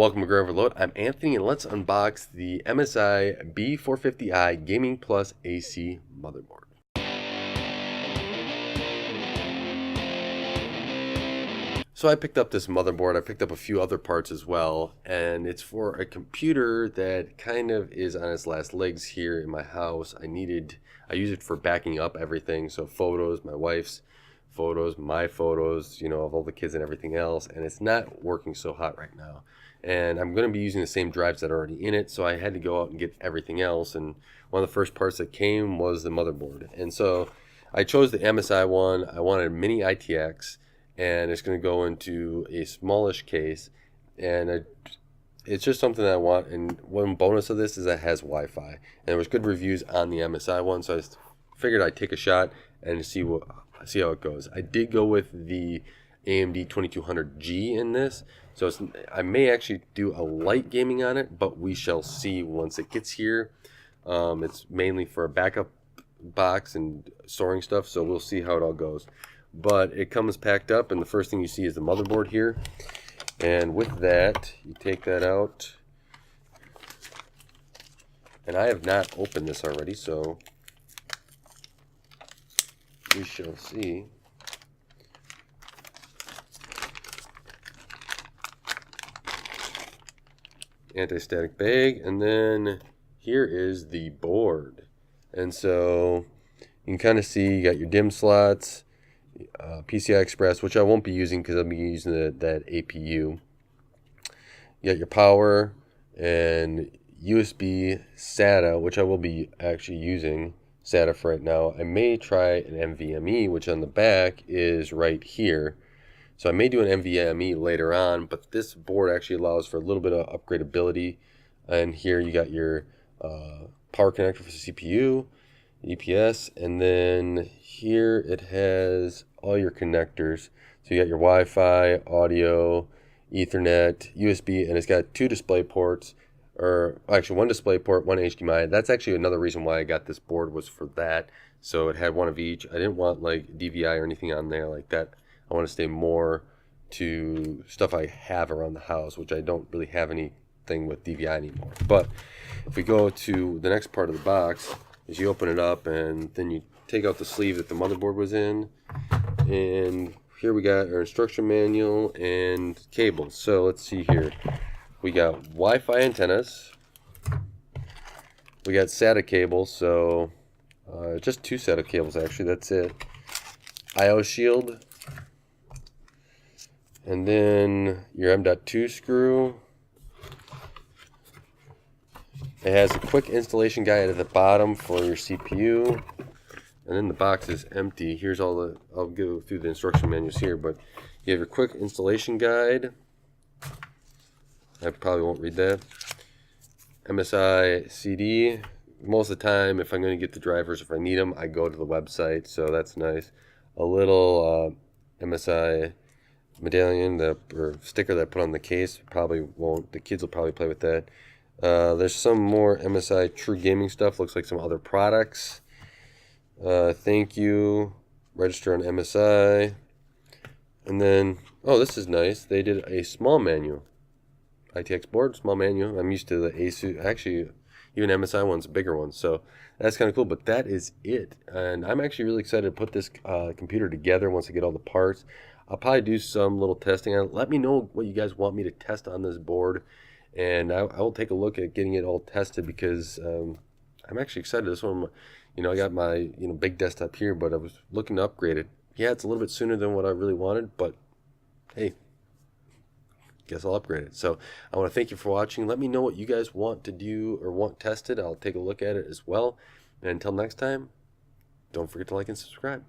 Welcome to Grove Overload. I'm Anthony, and let's unbox the MSI B450I Gaming Plus AC motherboard. So I picked up this motherboard. I picked up a few other parts as well, and it's for a computer that kind of is on its last legs here in my house. I use it for backing up everything, so photos, my wife's photos, my photos, of all the kids and everything else, and it's not working so hot right now. And I'm going to be using the same drives that are already in it, so I had to go out and get everything else, and one of the first parts that came was the motherboard. And so I chose the MSI one. I wanted a mini ITX, and it's going to go into a smallish case, and it's just something that I want. And one bonus of this is that it has Wi-Fi, and there was good reviews on the MSI one, so I figured I'd take a shot and see how it goes. I did go with the AMD 2200G in this, so I may actually do a light gaming on it, but we shall see once it gets here. It's mainly for a backup box and storing stuff, so we'll see how it all goes. But it comes packed up, and the first thing you see is the motherboard here. And with that, you take that out. And I have not opened this already, so we shall see. Anti-static bag, and then here is the board. And so you can kind of see you got your DIMM slots, PCI Express, which I won't be using because I'll be using that APU. You got your power and USB SATA, which I will be actually using SATA for right now. I may try an NVMe, which on the back is right here. So I may do an NVMe later on, but this board actually allows for a little bit of upgradability. And here you got your power connector for the CPU, EPS, and then here it has all your connectors. So you got your Wi-Fi, audio, Ethernet, USB, and it's got two display ports, or actually one display port, one HDMI. That's actually another reason why I got this board, was for that. So it had one of each. I didn't want like DVI or anything on there like that. I want to stay more to stuff I have around the house, which I don't really have anything with DVI anymore. But if we go to the next part of the box, is you open it up and then you take out the sleeve that the motherboard was in, and here we got our instruction manual and cables. So let's see here. We got Wi-Fi antennas. We got SATA cables, so just two SATA cables actually, that's it. I/O shield. And then your M.2 screw. It has a quick installation guide at the bottom for your CPU. And then the box is empty. Here's all I'll go through the instruction manuals here, but you have your quick installation guide. I probably won't read that. MSI CD. Most of the time, if I'm going to get the drivers, if I need them, I go to the website, so that's nice. A little MSI medallion, or sticker that I put on the case. Probably won't. The kids will probably play with that. There's some more MSI True Gaming stuff. Looks like some other products. Thank you. Register on MSI. And then, oh, this is nice. They did a small manual. ITX board, small manual. I'm used to the ASUS. Actually, even MSI one's a bigger one. So that's kind of cool. But that is it. And I'm actually really excited to put this computer together once I get all the parts. I'll probably do some little testing on it. Let me know what you guys want me to test on this board, and I will take a look at getting it all tested, because I'm actually excited. This one, I got my big desktop here, but I was looking to upgrade it. Yeah, it's a little bit sooner than what I really wanted, but hey, guess I'll upgrade it. So I want to thank you for watching. Let me know what you guys want to do or want tested. I'll take a look at it as well. And until next time, don't forget to like and subscribe.